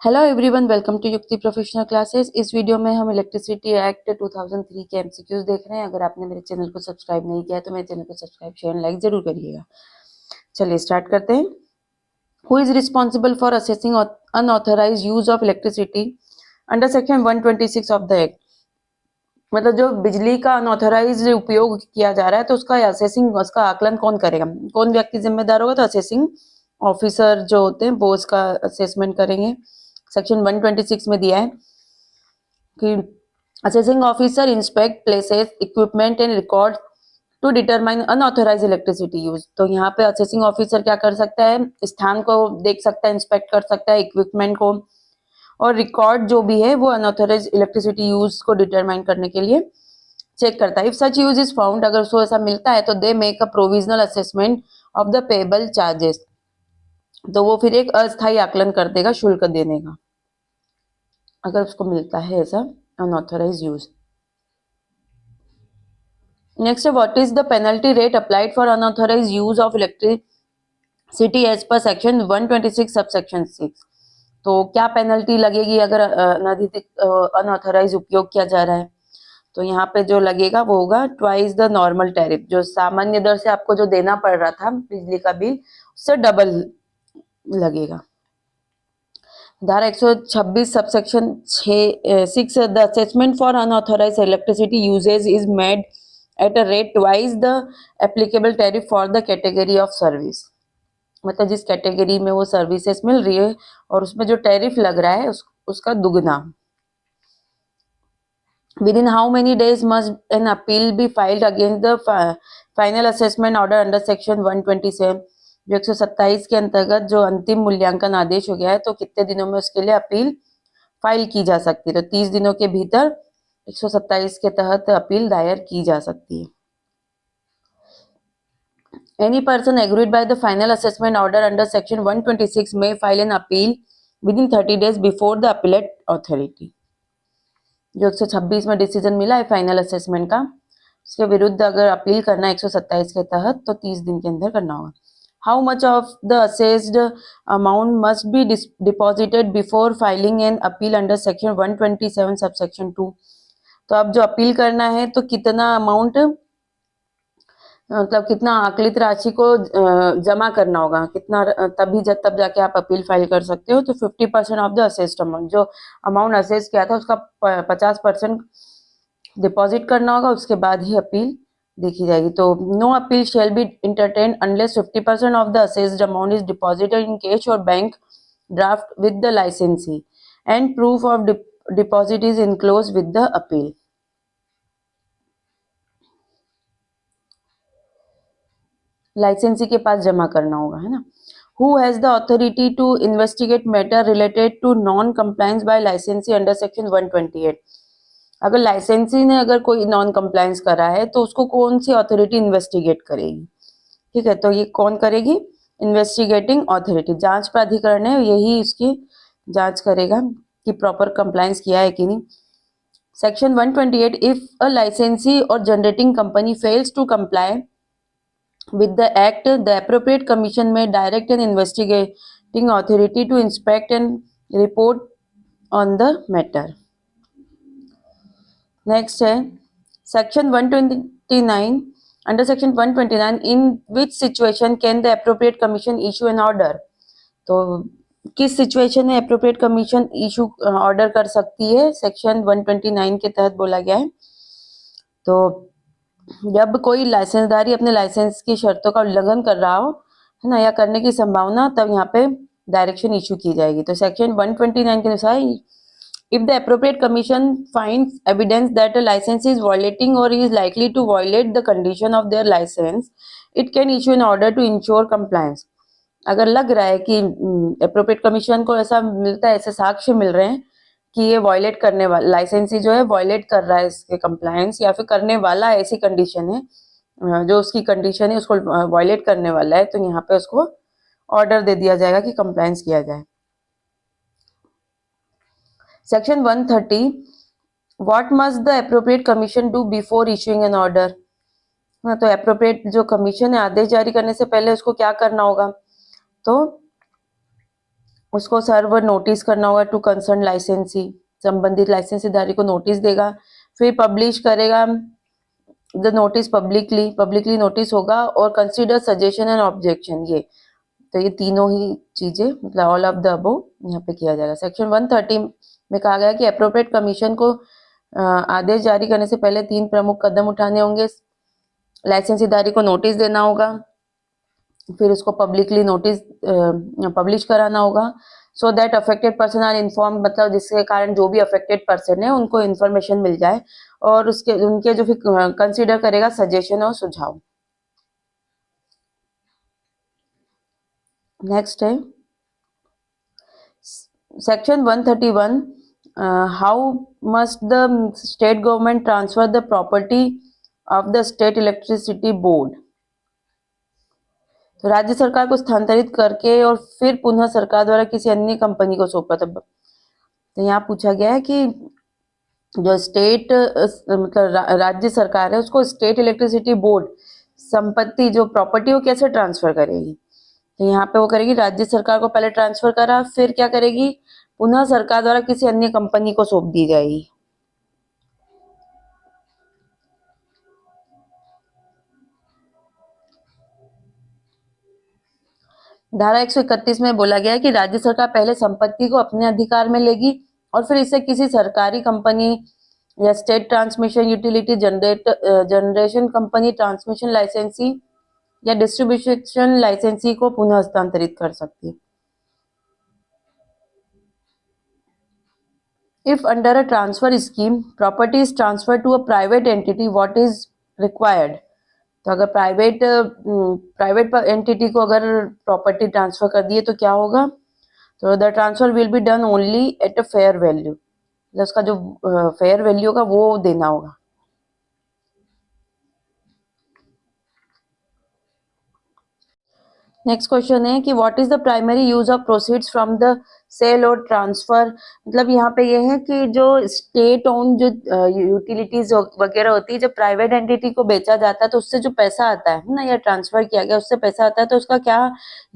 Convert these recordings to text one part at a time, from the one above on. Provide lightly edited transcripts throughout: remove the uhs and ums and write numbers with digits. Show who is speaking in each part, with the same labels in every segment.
Speaker 1: Hello everyone, welcome to युक्ति professional classes. इस video में हम इलेक्ट्रिसिटी एक्ट 2003 के एमसीक्यूज देख रहे हैं। अगर आपने मेरे चैनल को सब्सक्राइब नहीं किया तो मेरे चैनल को सब्सक्राइब शेयर एंड लाइक जरूर करिएगा। चलिए स्टार्ट करते हैं। Who is responsible for assessing unauthorised use of electricity under section 126 of the act. मतलब जो बिजली का अनऑथराइज्ड उपयोग किया जा रहा है तो उसका असेसिंग, उसका आकलन कौन करेगा, कौन व्यक्ति जिम्मेदार होगा? तो असेसिंग ऑफिसर जो होते हैं वो उसका असेसमेंट करेंगे। सेक्शन 126 में दिया है कि assessing officer inspect places equipment and record to determine unauthorised electricity use. तो यहाँ पे असेसिंग ऑफिसर क्या कर सकता है? स्थान को देख सकता है, इंस्पेक्ट कर सकता है, इक्विपमेंट को, और रिकॉर्ड जो भी है वो अनऑथराइज इलेक्ट्रिसिटी यूज को डिटरमाइन करने के लिए चेक करता है। If such use is found, अगर उसको ऐसा मिलता है तो they make a provisional assessment of the payable charges. तो वो फिर एक अस्थायी आकलन कर देगा शुल्क देने का, अगर उसको मिलता है ऐसा unauthorised use. Next, what is the penalty rate applied for unauthorised use of electricity as per section 126 subsection 6। तो क्या पेनल्टी लगेगी अगर अनऑथराइज उपयोग किया जा रहा है? तो यहाँ पे जो लगेगा वो होगा ट्वाइस द नॉर्मल टैरिफ। जो सामान्य दर से आपको जो देना पड़ रहा था बिजली का बिल, उससे डबल लगेगा। धारा 126 subsection 6 the assessment for unauthorised electricity usages is made at a rate twice the applicable tariff for the category of service. मतलब जिस कैटेगरी में वो सर्विसेज मिल रही है और उसमें जो टैरिफ लग रहा है उसका दुगना। Within how many days must an appeal be filed against the final assessment order under section 127? जो 127 के अंतर्गत जो अंतिम मूल्यांकन आदेश हो गया है, तो कितने दिनों में उसके लिए अपील फाइल की जा सकती है? तो 30 दिनों के भीतर 127 के तहत अपील दायर की जा सकती है। Any person aggrieved by the final assessment order under section 126 may file an appeal within 30 days before the appellate authority. जो 126 में डिसीजन मिला है फाइनल असेसमेंट का, उसके विरुद्ध अगर अपील करना है 127 के तहत तो 30 दिन के अंदर करना होगा। How much of the assessed amount must be deposited before filing an appeal under section 127 subsection 2। तो अब जो अपील करना है तो कितना अमाउंट, मतलब कितना आकलित राशि को जमा करना होगा, कितना, तब जाके आप अपील फाइल कर सकते हो। तो 50% ऑफ द असेस्ड अमाउंट, जो अमाउंट असेस किया था उसका 50% डिपॉजिट करना होगा, उसके बाद ही अपील देखी जाएगी। तो no appeal shall be entertain unless 50% of the assessed amount is deposited in cash or bank draft with the licensee and proof of deposit is enclose with the appeal. Licensee के पास जमा करना होगा, है ना। Who has the authority to investigate matter related to non-compliance by licensee under section 128? अगर लाइसेंसी ने अगर कोई नॉन कंप्लायंस करा है तो उसको कौन सी अथॉरिटी इन्वेस्टिगेट करेगी? ठीक है, तो ये कौन करेगी? इन्वेस्टिगेटिंग अथॉरिटी, जांच प्राधिकरण है, यही इसकी जांच करेगा कि प्रॉपर कंप्लायंस किया है कि नहीं। Section 128, if a licensee or generating company fails to comply with the act, the appropriate commission may direct an investigating authority to inspect and report on the matter. Next है section 129. Under section 129, in which situation can the appropriate commission issue an order? तो किस situation में appropriate commission issue order कर सकती है? Section 129 के तहत बोला गया है। तो जब कोई लाइसेंसदारी अपने लाइसेंस की शर्तों का उल्लंघन कर रहा हो, है ना, या करने की संभावना, तब यहाँ पे डायरेक्शन इशू की जाएगी। तो सेक्शन 129 के अनुसार, if the appropriate commission finds evidence that a licence is violating और is likely to violate the condition of their licence, it can issue an order to ensure compliance. अगर लग रहा है कि अप्रोप्रिएट कमीशन को ऐसा मिलता है, ऐसे साक्ष्य मिल रहे हैं कि ये वायलेट करने वाला लाइसेंसी जो है वायलेट कर रहा है इसके कंप्लायंस, या फिर करने वाला ऐसी कंडीशन है, जो उसकी कंडीशन है उसको वायलेट करने वाला है, तो यहाँ पे उसको ऑर्डर दे दिया जाएगा कि कंप्लायंस किया जाए। Section 130, what must the appropriate commission do before issuing an order? तो एप्रोप्रिएट जो कमीशन है आदेश जारी करने से पहले उसको क्या करना होगा? तो उसको सर्व नोटिस करना होगा टू कंसर्न लाइसेंसी, संबंधित लाइसेंसीधारी को नोटिस देगा, फिर पब्लिश करेगा द नोटिस पब्लिकली नोटिस होगा, और कंसीडर सजेशन एंड ऑब्जेक्शन, ये तो ये तीनों ही चीजें मतलब ऑल ऑफ द अबव यहाँ पे किया जाएगा। सेक्शन 130 में कहा गया कि अप्रोप्रिएट कमीशन को आदेश जारी करने से पहले 3 प्रमुख कदम उठाने होंगे। लाइसेंसीधारी को नोटिस देना होगा, फिर उसको पब्लिकली नोटिस पब्लिश कराना होगा, so that affected person are inform, मतलब जिसके कारण जो भी अफेक्टेड पर्सन है उनको इन्फॉर्मेशन मिल जाए, और उसके उनके जो फिर कंसीडर करेगा सजेशन और सुझाव। नेक्स्ट है section 131, how must the state government transfer the property of the state electricity board. तो राज्य सरकार को स्थानांतरित करके और फिर पुनः सरकार द्वारा किसी अन्य कंपनी को सौंपा। तो यहाँ पूछा गया है कि जो स्टेट मतलब राज्य सरकार है उसको स्टेट इलेक्ट्रिसिटी बोर्ड संपत्ति जो प्रॉपर्टी वो कैसे ट्रांसफर करेगी। तो यहाँ पे वो करेगी राज्य सरकार को पहले ट्रांसफर करा, फिर क्या करेगी, पुनः सरकार द्वारा किसी अन्य कंपनी को सौंप दी जाएगी। धारा 131 में बोला गया है कि राज्य सरकार पहले संपत्ति को अपने अधिकार में लेगी और फिर इसे किसी सरकारी कंपनी या state transmission utility generation company, transmission लाइसेंसी या डिस्ट्रीब्यूशन लाइसेंसी को पुनः हस्तांतरित कर सकती है। If under a transfer scheme property is transferred to a private entity, what is required? तो अगर प्राइवेट एंटिटी को अगर प्रॉपर्टी ट्रांसफर कर दिए तो क्या होगा, तो the transfer will be done only at a fair value, उसका जो फेयर वैल्यू होगा वो देना होगा। नेक्स्ट क्वेश्चन है कि what is the primary use of proceeds from the sale or transfer. मतलब यहाँ पे ये है कि जो स्टेट ओन जो यूटिलिटीज वगैरह होती है, जब प्राइवेट एंटिटी को बेचा जाता है तो उससे जो पैसा आता है ना, या ट्रांसफर किया गया उससे पैसा आता है, तो उसका क्या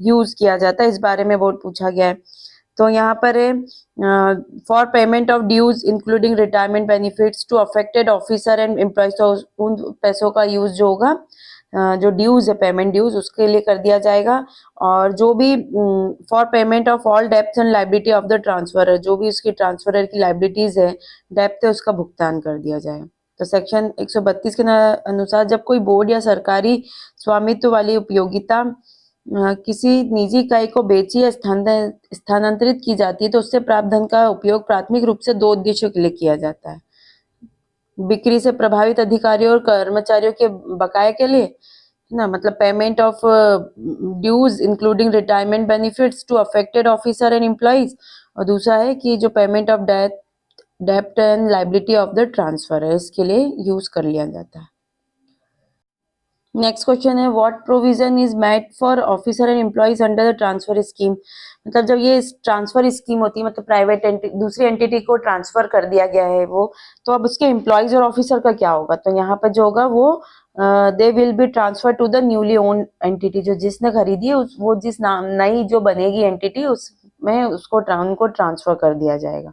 Speaker 1: यूज किया जाता है, इस बारे में बहुत पूछा गया है। तो यहाँ पर है for payment of dues including retirement benefits to affected officer and employees, तो उन पैसों का यूज जो होगा जो ड्यूज है पेमेंट ड्यूज उसके लिए कर दिया जाएगा, और जो भी for payment of all depth and liability of the transferor, जो भी उसकी ट्रांसफरर की लाइबिलिटीज है डेप्थ है उसका भुगतान कर दिया जाएगा। तो सेक्शन 132 के अनुसार जब कोई बोर्ड या सरकारी स्वामित्व वाली उपयोगिता किसी निजी इकाई को बेची या स्थानांतरित की जाती है तो उससे प्राप्त धन का उपयोग प्राथमिक रूप से 2 उद्देश्यों के लिए किया जाता है। बिक्री से प्रभावित अधिकारियों और कर्मचारियों के बकाये के लिए ना, मतलब payment of dues including retirement benefits to affected officer and employees, और दूसरा है कि जो पेमेंट ऑफ डेप्ट and liability of the transfer है इसके लिए यूज कर लिया जाता है। नेक्स्ट क्वेश्चन है what provision is made for officer and employees under the transfer scheme. मतलब जब ये ट्रांसफर स्कीम होती है, मतलब प्राइवेट दूसरी एंटिटी को ट्रांसफर कर दिया गया है वो, तो अब उसके एम्प्लॉइज और ऑफिसर का क्या होगा। तो यहाँ पर जो होगा वो they will be transfer to the newly own entity, जो जिसने खरीदी है वो जिस नाम नई जो बनेगी एंटिटी उसमें उनको ट्रांसफर कर दिया जाएगा।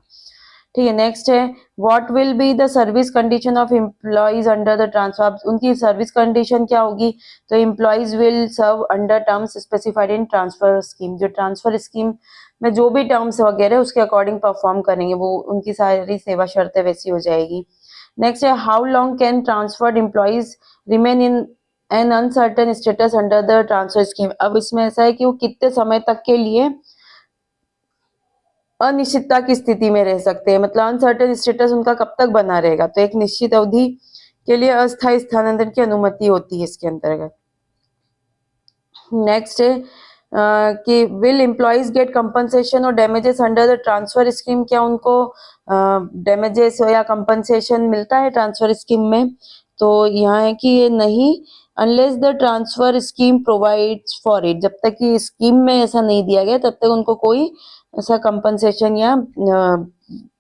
Speaker 1: ठीक है, नेक्स्ट है what will be the service condition of employees under the transfer. उनकी सर्विस कंडीशन क्या होगी, तो employees will serve under terms specified in transfer scheme, जो ट्रांसफर स्कीम में जो भी टर्म्स वगैरह उसके अकॉर्डिंग परफॉर्म करेंगे, वो उनकी सारी सेवा शर्तें वैसी हो जाएगी। नेक्स्ट है how long can transferred employees remain in an uncertain status under the transfer scheme. अब इसमें ऐसा है कि वो कितने समय तक के लिए अनिश्चितता की स्थिति में रह सकते हैं, मतलब अनसर्टेन स्टेटस उनका कब तक बना रहेगा, तो एक निश्चित अवधि के लिए अस्थायी स्थानांतरण की अनुमति होती है इसके अंतर्गत। नेक्स्ट है कि विल एम्प्लॉइज गेट कंपनसेशन और damages under the transfer scheme. क्या उनको डैमेजेस या कंपनसेशन मिलता है ट्रांसफर स्कीम में, तो यहाँ है कि ये नहीं, unless the transfer scheme provides for it, जब तक कि स्कीम में ऐसा नहीं दिया गया तब तक उनको कोई ऐसा कंपनसेशन या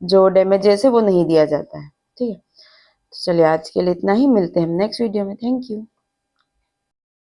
Speaker 1: जो डैमेजेस है वो नहीं दिया जाता है। ठीक है, तो चलिए आज के लिए इतना ही, मिलते हैं हम नेक्स्ट वीडियो में। Thank you.